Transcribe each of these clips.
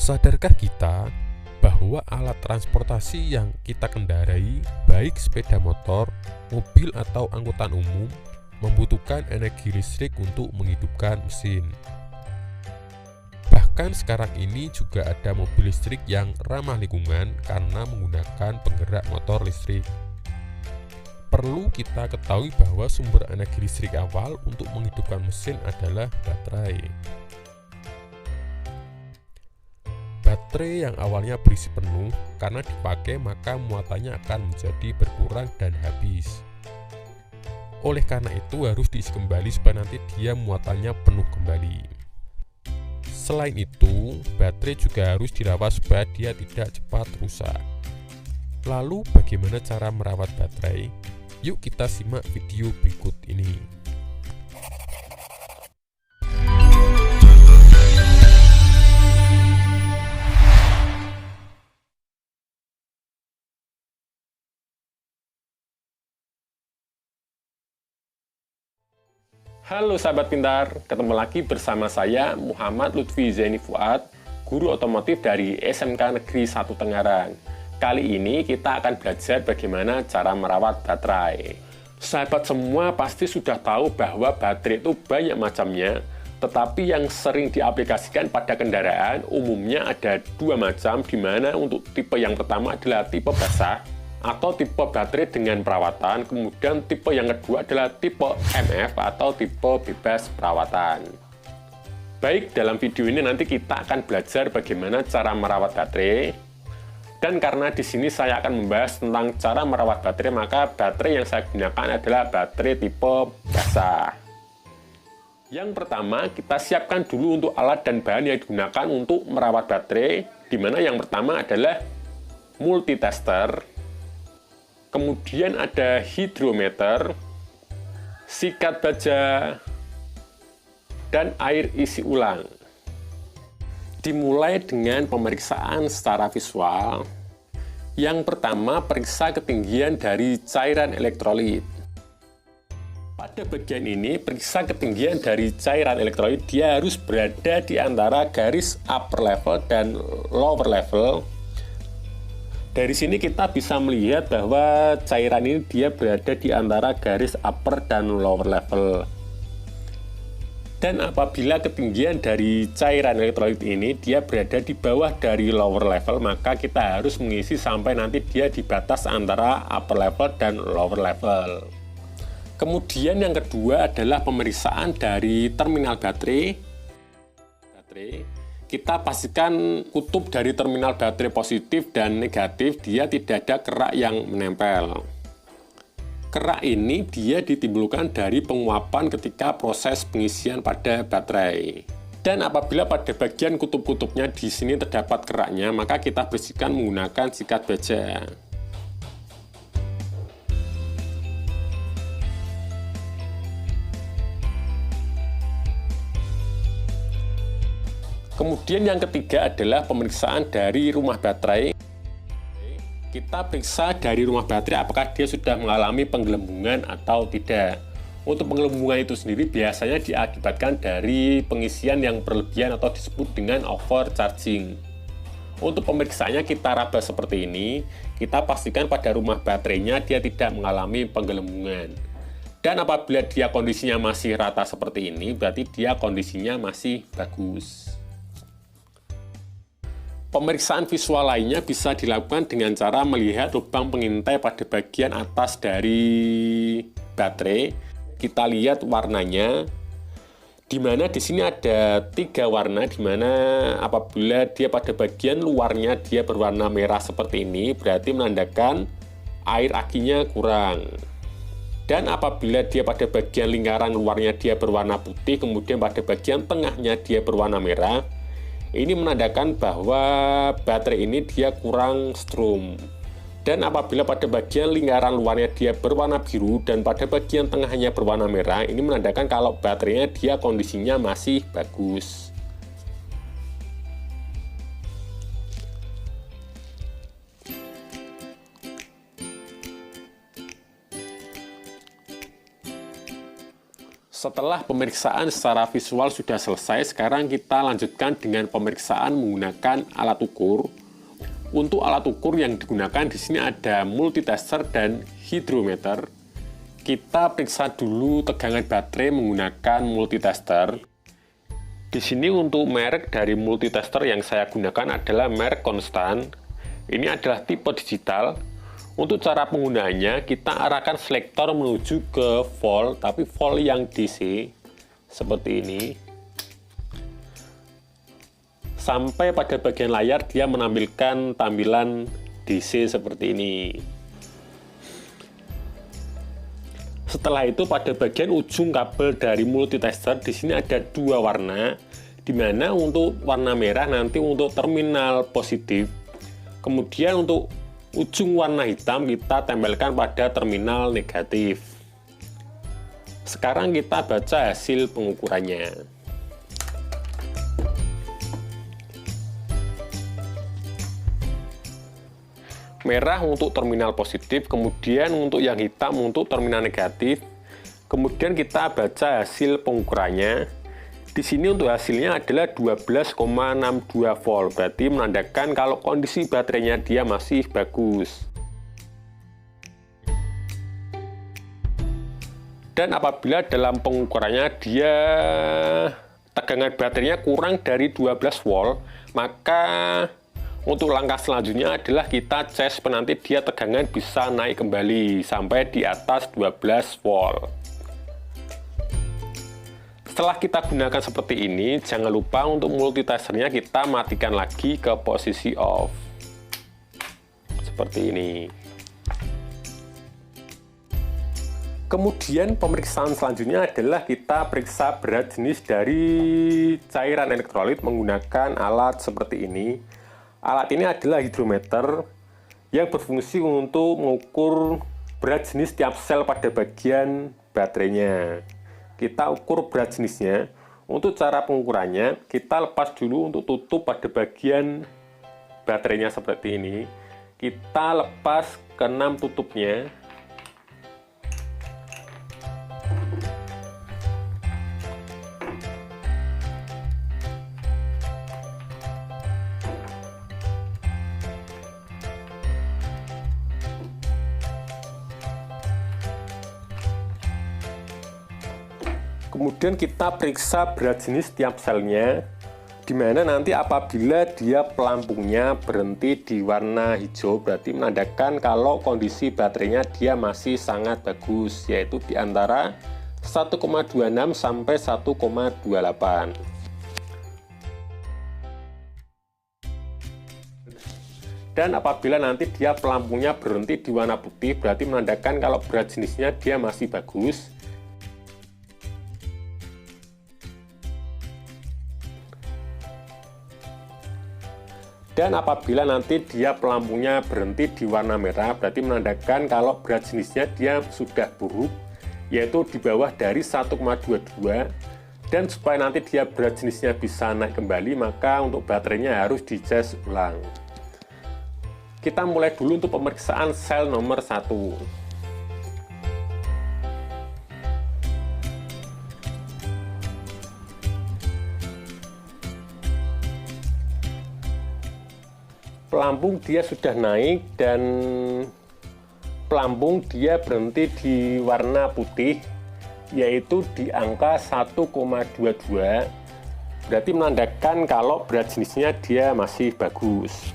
Sadarkah kita bahwa alat transportasi yang kita kendarai, baik sepeda motor, mobil, atau angkutan umum, membutuhkan energi listrik untuk menghidupkan mesin? Bahkan sekarang ini juga ada mobil listrik yang ramah lingkungan karena menggunakan penggerak motor listrik. Perlu kita ketahui bahwa sumber energi listrik awal untuk menghidupkan mesin adalah baterai. Baterai yang awalnya berisi penuh, karena dipakai maka muatannya akan menjadi berkurang dan habis. Oleh karena itu harus diisi kembali supaya nanti dia muatannya penuh kembali. Selain itu, baterai juga harus dirawat supaya dia tidak cepat rusak. Lalu bagaimana cara merawat baterai? Yuk kita simak video berikut ini. Halo sahabat pintar, ketemu lagi bersama saya Muhammad Lutfi Zaini Fuad, guru otomotif dari SMK Negeri 1 Tengaran. Kali ini kita akan belajar bagaimana cara merawat baterai. Sahabat semua pasti sudah tahu bahwa baterai itu banyak macamnya, tetapi yang sering diaplikasikan pada kendaraan umumnya ada dua macam, di mana untuk tipe yang pertama adalah tipe basah, atau tipe baterai dengan perawatan, kemudian tipe yang kedua adalah tipe MF atau tipe bebas perawatan. Baik, dalam video ini nanti kita akan belajar bagaimana cara merawat baterai, dan karena di sini saya akan membahas tentang cara merawat baterai, maka baterai yang saya gunakan adalah baterai tipe basah. Yang pertama, kita siapkan dulu untuk alat dan bahan yang digunakan untuk merawat baterai, di mana yang pertama adalah multitester. Kemudian ada hidrometer, sikat baja, dan air isi ulang. Dimulai dengan pemeriksaan secara visual. Yang pertama, periksa ketinggian dari cairan elektrolit. Pada bagian ini, periksa ketinggian dari cairan elektrolit, dia harus berada di antara garis upper level dan lower level. Dari sini kita bisa melihat bahwa cairan ini dia berada di antara garis upper dan lower level. Dan apabila ketinggian dari cairan elektrolit ini dia berada di bawah dari lower level, maka kita harus mengisi sampai nanti dia di batas antara upper level dan lower level. Kemudian yang kedua adalah pemeriksaan dari terminal baterai. Kita pastikan kutub dari terminal baterai positif dan negatif dia tidak ada kerak yang menempel. Kerak ini dia ditimbulkan dari penguapan ketika proses pengisian pada baterai. Dan apabila pada bagian kutub-kutubnya di sini terdapat keraknya, maka kita bersihkan menggunakan sikat baja. Kemudian yang ketiga adalah pemeriksaan dari rumah baterai. Kita periksa dari rumah baterai apakah dia sudah mengalami penggelembungan atau tidak. Untuk penggelembungan itu sendiri biasanya diakibatkan dari pengisian yang berlebihan atau disebut dengan overcharging. Untuk pemeriksaannya kita raba seperti ini. Kita pastikan pada rumah baterainya dia tidak mengalami penggelembungan. Dan apabila dia kondisinya masih rata seperti ini, berarti dia kondisinya masih bagus. Pemeriksaan visual lainnya bisa dilakukan dengan cara melihat lubang pengintai pada bagian atas dari baterai. Kita lihat warnanya, di mana di sini ada 3 warna, di mana apabila dia pada bagian luarnya dia berwarna merah seperti ini, berarti menandakan air akinya kurang. Dan apabila dia pada bagian lingkaran luarnya dia berwarna putih, kemudian pada bagian tengahnya dia berwarna merah, ini menandakan bahwa baterai ini dia kurang strom. Dan apabila pada bagian lingkaran luarnya dia berwarna biru dan pada bagian tengahnya berwarna merah, ini menandakan kalau baterainya dia kondisinya masih bagus. Setelah pemeriksaan secara visual sudah selesai, sekarang kita lanjutkan dengan pemeriksaan menggunakan alat ukur. Untuk alat ukur yang digunakan di sini ada multitester dan hidrometer. Kita periksa dulu tegangan baterai menggunakan multitester. Di sini untuk merek dari multitester yang saya gunakan adalah merek konstan. Ini adalah tipe digital. Untuk cara penggunaannya, kita arahkan selektor menuju ke volt, tapi volt yang DC, seperti ini. Sampai pada bagian layar dia menampilkan tampilan DC seperti ini. Setelah itu pada bagian ujung kabel dari multitester, di sini ada dua warna, di mana untuk warna merah nanti untuk terminal positif. Kemudian untuk ujung warna hitam kita tempelkan pada terminal negatif. Sekarang kita baca hasil pengukurannya. Merah untuk terminal positif, kemudian untuk yang hitam untuk terminal negatif. Kemudian kita baca hasil pengukurannya. Di sini untuk hasilnya adalah 12,62 volt, berarti menandakan kalau kondisi baterainya dia masih bagus. Dan apabila dalam pengukurannya dia tegangan baterainya kurang dari 12 volt, maka untuk langkah selanjutnya adalah kita cek nanti dia tegangan bisa naik kembali sampai di atas 12 volt. Setelah kita gunakan seperti ini, jangan lupa untuk multitesternya kita matikan lagi ke posisi off. Seperti ini. Kemudian pemeriksaan selanjutnya adalah kita periksa berat jenis dari cairan elektrolit menggunakan alat seperti ini. Alat ini adalah hidrometer yang berfungsi untuk mengukur berat jenis tiap sel pada bagian baterainya. Kita ukur berat jenisnya. Untuk cara pengukurannya, kita lepas dulu untuk tutup pada bagian baterainya seperti ini. Kita lepas ke 6 tutupnya. Kemudian kita periksa berat jenis tiap selnya, di mana nanti apabila dia pelampungnya berhenti di warna hijau, berarti menandakan kalau kondisi baterainya dia masih sangat bagus, yaitu di antara 1,26 sampai 1,28. Dan apabila nanti dia pelampungnya berhenti di warna putih, berarti menandakan kalau berat jenisnya dia masih bagus. Dan apabila nanti dia pelampungnya berhenti di warna merah, berarti menandakan kalau berat jenisnya dia sudah buruk, yaitu di bawah dari 1,22. Dan supaya nanti dia berat jenisnya bisa naik kembali, maka untuk baterainya harus dicas ulang. Kita mulai dulu untuk pemeriksaan sel nomor 1. Pelampung dia sudah naik dan pelampung dia berhenti di warna putih, yaitu di angka 1,22. Berarti menandakan kalau berat jenisnya dia masih bagus.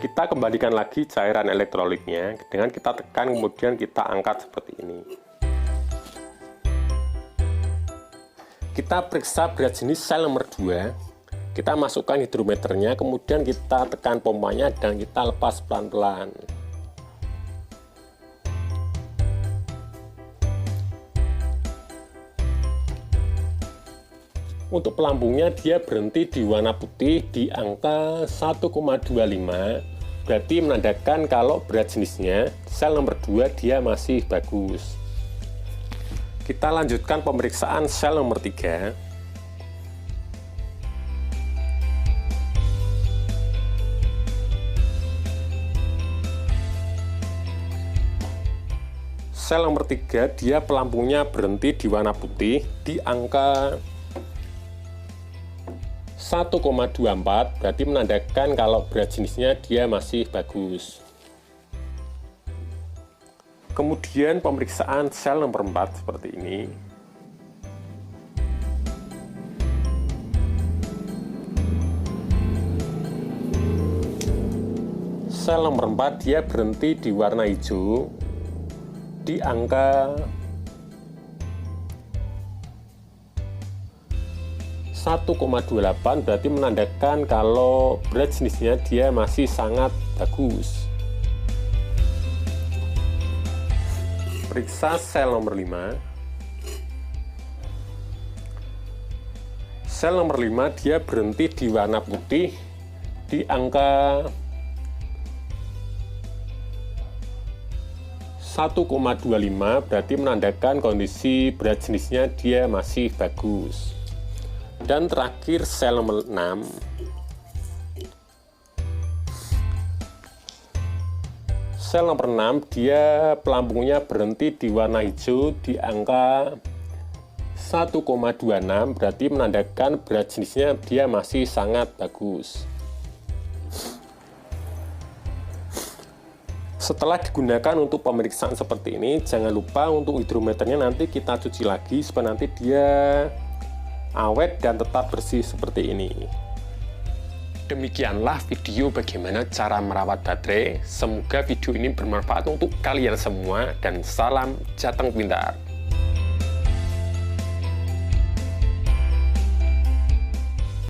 Kita kembalikan lagi cairan elektrolitnya dengan kita tekan, kemudian kita angkat seperti ini. Kita periksa berat jenis sel nomor 2. Kita masukkan hidrometernya, kemudian kita tekan pompanya dan kita lepas pelan-pelan. Untuk pelampungnya dia berhenti di warna putih di angka 1,25. Berarti menandakan kalau berat jenisnya sel nomor 2 dia masih bagus. Kita lanjutkan pemeriksaan sel nomor 3. Sel nomor 3, dia pelampungnya berhenti di warna putih di angka 1,24, berarti menandakan kalau berat jenisnya dia masih bagus. Kemudian pemeriksaan sel nomor 4 seperti ini. Sel nomor 4 dia berhenti di warna hijau di angka 1,28, berarti menandakan kalau berat jenisnya dia masih sangat bagus. Periksa sel nomor 5. Sel nomor 5 dia berhenti di warna putih di angka 1,25, berarti menandakan kondisi berat jenisnya dia masih bagus. Dan terakhir sel nomor 6. Sel nomor 6 dia pelampungnya berhenti di warna hijau di angka 1,26, berarti menandakan berat jenisnya dia masih sangat bagus. Setelah digunakan untuk pemeriksaan seperti ini, jangan lupa untuk hidrometernya nanti kita cuci lagi supaya nanti dia awet dan tetap bersih seperti ini. Demikianlah video bagaimana cara merawat baterai. Semoga video ini bermanfaat untuk kalian semua dan salam Jateng Pintar.